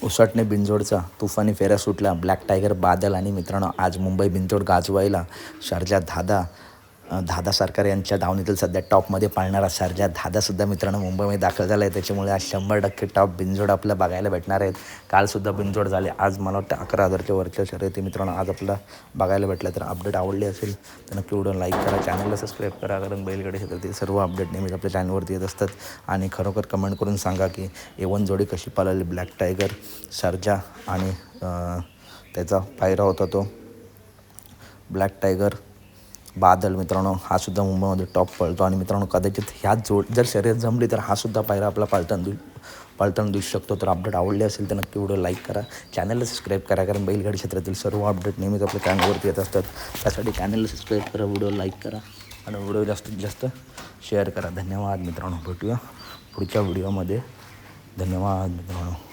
उसटणे बिनजोडचा तुफानी फेऱ्या सुटला. ब्लॅक टायगर बादल आणि मित्रांनो आज मुंबई बिनजोड गाजवायला शारजा धादा सरकार यांच्या धावणीतील सध्या टॉपमध्ये पाळणारा शारजा धादासुद्धा मित्रांनो मुंबईमध्ये दाखल झाला आहे. त्याच्यामुळे आज 100% टॉप बिनजोड आपल्याला बघायला भेटणार आहेत. कालसुद्धा बिनजोड झाले. आज मला वाटतं 11,000च्या वरच्या शर्यती मित्रांनो आज आपल्याला बघायला भेटल्या. तर अपडेट आवडली असेल तर नक्की व्हिडिओ लाईक करा, चॅनलला सबस्क्राईब करा, कारण बैलगाडी क्षेत्रातील सर्व अपडेट नेहमीच आपल्या चॅनलवरती येत असतात. आणि खरोखर कमेंट करून सांगा की A1 जोडी कशी पळाली. ब्लॅक टायगर शारजा आणि त्याचा पायरा होता तो ब्लॅक टायगर बादल मित्रांनो. हा सुद्धा मुंबईमध्ये टॉप पळतो आणि मित्रांनो कदाचित ह्याच जर शर्यत जमली तर हा सुद्धा पायरा आपला पळताना दिसू शकतो. तर अपडेट आवडले असेल तर नक्की व्हिडिओ लाईक करा, चॅनलला सबस्क्राईब करा, कारण बैलगाडी क्षेत्रातील सर्व अपडेट नेहमीच आपल्या चॅनलवरती येत असतात. त्यासाठी चॅनलला सबस्क्राईब करा, व्हिडिओ लाईक करा आणि व्हिडिओ जास्तीत जास्त शेअर करा. धन्यवाद मित्रांनो. भेटूया पुढच्या व्हिडिओमध्ये. धन्यवाद मित्रांनो.